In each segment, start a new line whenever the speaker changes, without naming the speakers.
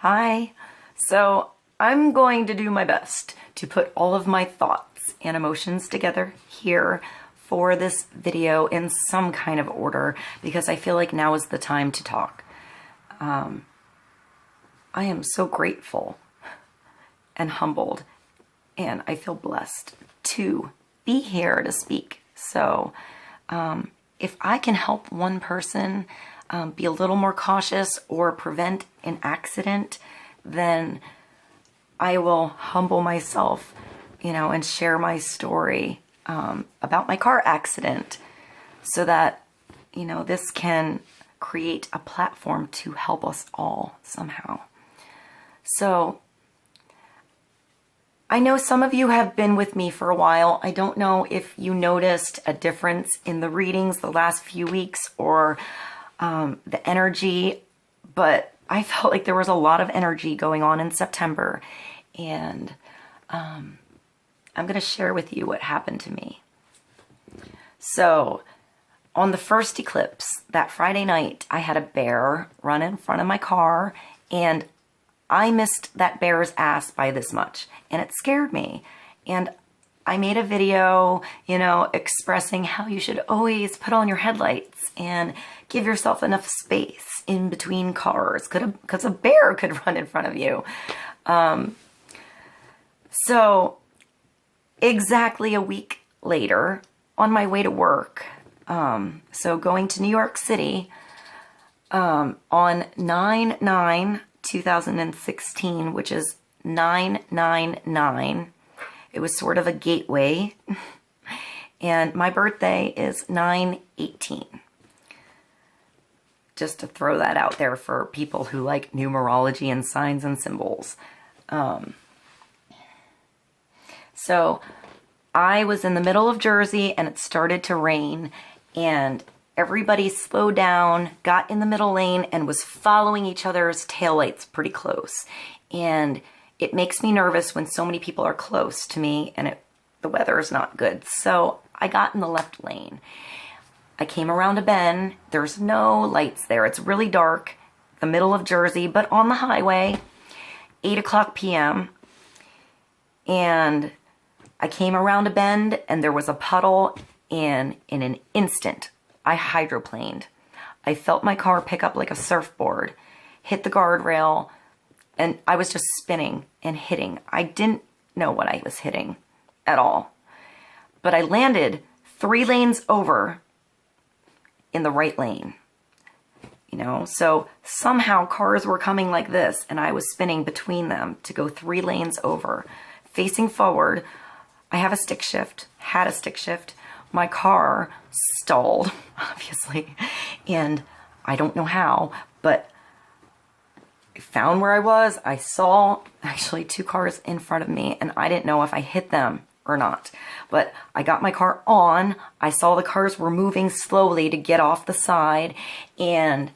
Hi. So I'm going to do my best to put all of my thoughts and emotions together here for this video in some kind of order because I feel like now is the time to talk. I am so grateful and humbled, and I feel blessed to be here to speak. So if I can help one person be a little more cautious or prevent an accident, then I will humble myself, and share my story about my car accident so that, this can create a platform to help us all somehow. So I know some of you have been with me for a while. I don't know if you noticed a difference in the readings the last few weeks or the energy, but I felt like there was a lot of energy going on in September, and I'm going to share with you what happened to me. So on the first eclipse, that Friday night, I had a bear run in front of my car, and I missed that bear's ass by this much, and it scared me. And I made a video, expressing how you should always put on your headlights and give yourself enough space in between cars because a bear could run in front of you. So exactly a week later, on my way to work, so going to New York City, on 9/9/2016, which is 999. It was sort of a gateway. And my birthday is 9/18. Just to throw that out there for people who like numerology and signs and symbols. So I was in the middle of Jersey and it started to rain, and everybody slowed down, got in the middle lane, and was following each other's taillights pretty close. And it makes me nervous when so many people are close to me and the weather is not good. So I got in the left lane. I came around a bend. There's no lights there. It's really dark, the middle of Jersey, but on the highway, 8:00 p.m. And I came around a bend and there was a puddle, and in an instant, I hydroplaned. I felt my car pick up like a surfboard, hit the guardrail, and I was just spinning and hitting. I didn't know what I was hitting at all. But I landed 3 lanes over in the right lane. So somehow cars were coming like this, and I was spinning between them to go 3 lanes over. Facing forward, I had a stick shift. My car stalled, obviously, and I don't know how, but I found where I was. I saw actually 2 cars in front of me, and I didn't know if I hit them or not. But I got my car on. I saw the cars were moving slowly to get off the side, and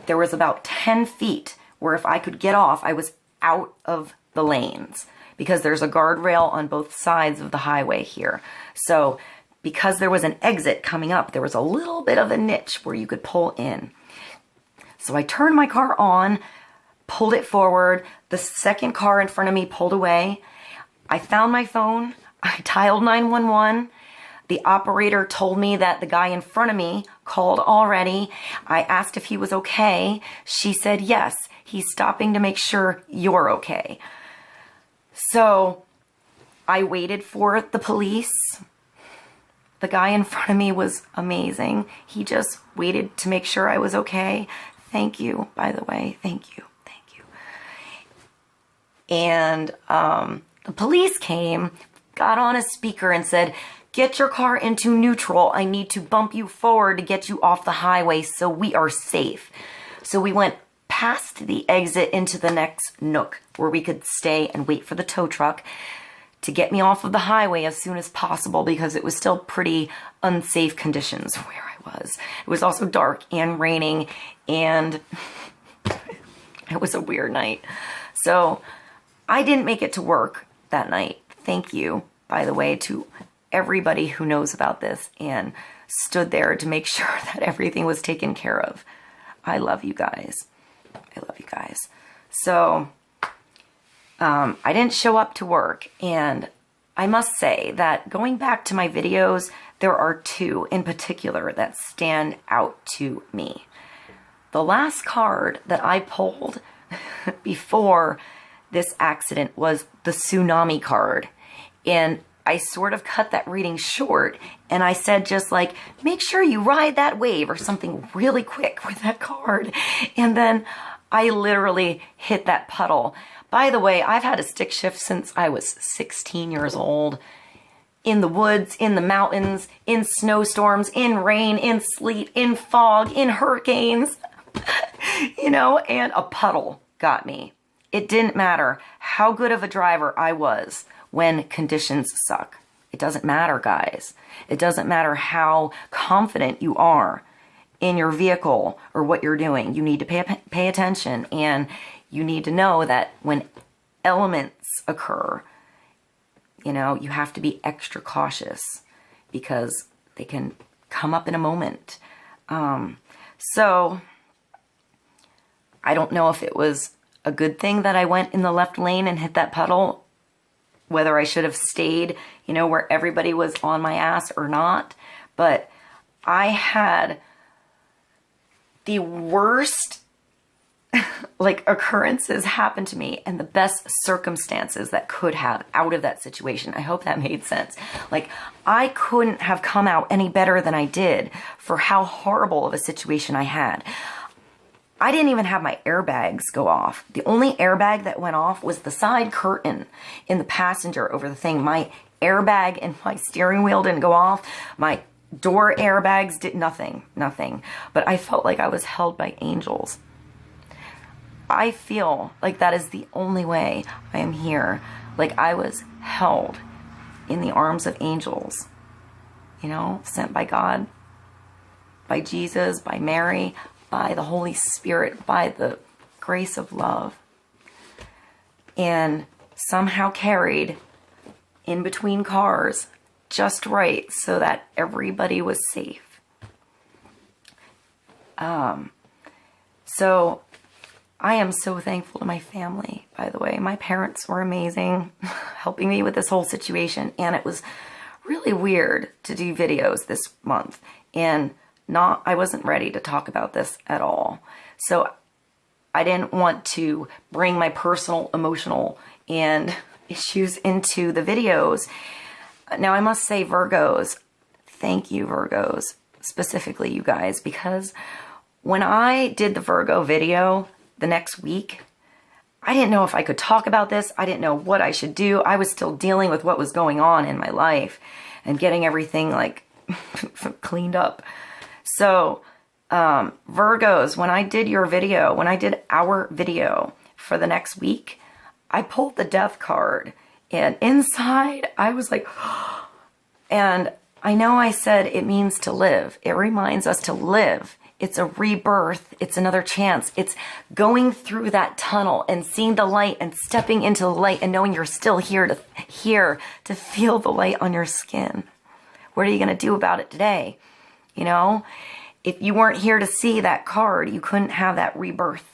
there was about 10 feet where if I could get off, I was out of the lanes because there's a guardrail on both sides of the highway here. So because there was an exit coming up, there was a little bit of a niche where you could pull in. So I turned my car on, pulled it forward. The second car in front of me pulled away. I found my phone. I dialed 911. The operator told me that the guy in front of me called already. I asked if he was okay. She said, yes, he's stopping to make sure you're okay. So I waited for the police. The guy in front of me was amazing. He just waited to make sure I was okay. Thank you, by the way. Thank you. And the police came, got on a speaker and said, get your car into neutral. I need to bump you forward to get you off the highway so we are safe. So we went past the exit into the next nook where we could stay and wait for the tow truck to get me off of the highway as soon as possible because it was still pretty unsafe conditions where I was. It was also dark and raining, and it was a weird night. So I didn't make it to work that night. Thank you, by the way, to everybody who knows about this and stood there to make sure that everything was taken care of. I love you guys. So I didn't show up to work, and I must say that going back to my videos, there are two in particular that stand out to me. The last card that I pulled before this accident was the tsunami card. And I sort of cut that reading short, and I said just like, make sure you ride that wave or something really quick with that card. And then I literally hit that puddle. By the way, I've had a stick shift since I was 16 years old. In the woods, in the mountains, in snowstorms, in rain, in sleet, in fog, in hurricanes, you know, and a puddle got me. It didn't matter how good of a driver I was when conditions suck. It doesn't matter, guys. It doesn't matter how confident you are in your vehicle or what you're doing. You need to pay attention, and you need to know that when elements occur, you know, you have to be extra cautious because they can come up in a moment. So I don't know if it was a good thing that I went in the left lane and hit that puddle, whether I should have stayed, you know, where everybody was on my ass or not. But I had the worst like occurrences happen to me and the best circumstances that could have out of that situation. I hope that made sense. Like, I couldn't have come out any better than I did for how horrible of a situation I had. I didn't even have my airbags go off. The only airbag that went off was the side curtain in the passenger over the thing. My airbag and my steering wheel didn't go off. My door airbags did nothing. But I felt like I was held by angels. I feel like that is the only way I am here. Like I was held in the arms of angels, you know, sent by God, by Jesus, by Mary, by the Holy Spirit, by the grace of love, and somehow carried in between cars just right so that everybody was safe. So I am so thankful to my family, by the way. My parents were amazing, helping me with this whole situation. And it was really weird to do videos this month. And I wasn't ready to talk about this at all. So I didn't want to bring my personal, emotional, and issues into the videos. Now, I must say, Virgos, thank you, Virgos, specifically you guys, because when I did the Virgo video the next week, I didn't know if I could talk about this. I didn't know what I should do. I was still dealing with what was going on in my life and getting everything like cleaned up. So, Virgos, when I did your video, when I did our video for the next week, I pulled the death card, and inside I was like, and I know I said it means to live. It reminds us to live. It's a rebirth. It's another chance. It's going through that tunnel and seeing the light and stepping into the light and knowing you're still here to feel the light on your skin. What are you going to do about it today? You know, if you weren't here to see that card, you couldn't have that rebirth.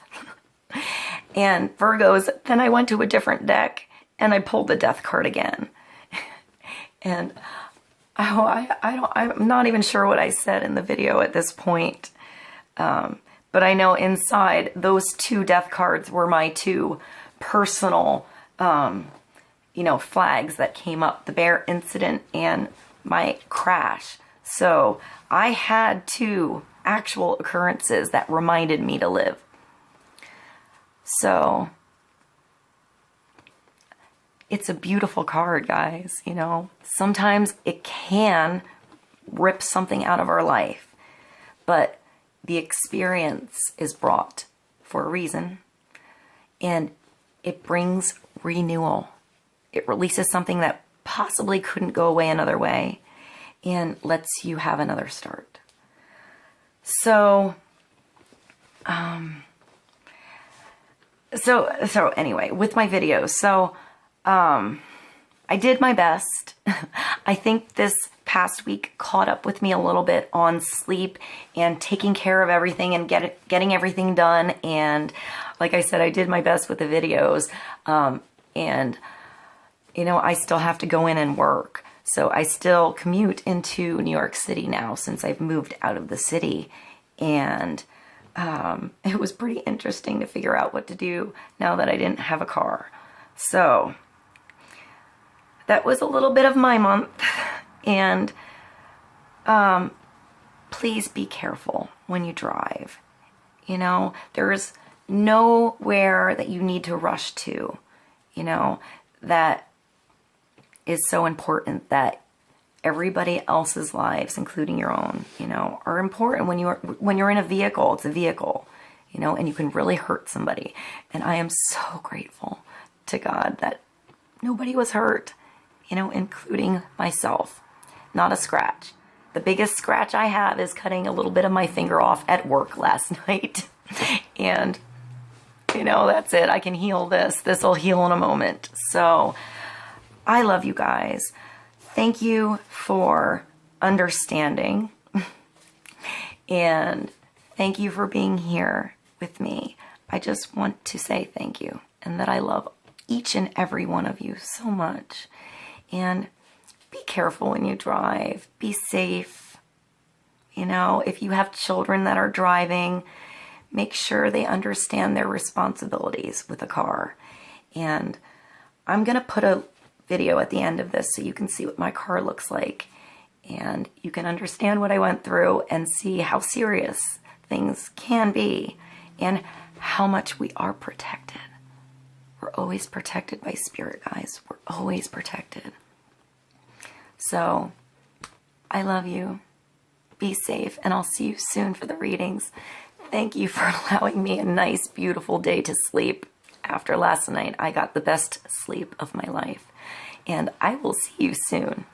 And Virgos, then I went to a different deck and I pulled the death card again. And I'm not even sure what I said in the video at this point. But I know inside those two death cards were my two personal, flags that came up, the bear incident and my crash. So I had two actual occurrences that reminded me to live. So it's a beautiful card, guys. You know, sometimes it can rip something out of our life, but the experience is brought for a reason, and it brings renewal. It releases something that possibly couldn't go away another way and lets you have another start. So, so anyway, with my videos, I did my best. I think this past week caught up with me a little bit on sleep and taking care of everything and getting everything done. And like I said, I did my best with the videos. And, you know, I still have to go in and work. So I still commute into New York City now since I've moved out of the city. And it was pretty interesting to figure out what to do now that I didn't have a car. So that was a little bit of my month. And please be careful when you drive. You know, there's nowhere that you need to rush to, you know, that is so important, that everybody else's lives, including your own, you know, are important. When you're in a vehicle, it's a vehicle, you know, and you can really hurt somebody. And I am so grateful to God that nobody was hurt, you know, including myself. Not a scratch. The biggest scratch I have is cutting a little bit of my finger off at work last night. And, you know, that's it. I can heal this. This will heal in a moment. So I love you guys. Thank you for understanding. And thank you for being here with me. I just want to say thank you, and that I love each and every one of you so much. And be careful when you drive. Be safe. You know, if you have children that are driving, make sure they understand their responsibilities with a car. And I'm going to put a video at the end of this so you can see what my car looks like. And you can understand what I went through and see how serious things can be and how much we are protected. We're always protected by Spirit, guys. We're always protected. So, I love you. Be safe, and I'll see you soon for the readings. Thank you for allowing me a nice, beautiful day to sleep. After last night, I got the best sleep of my life. And I will see you soon.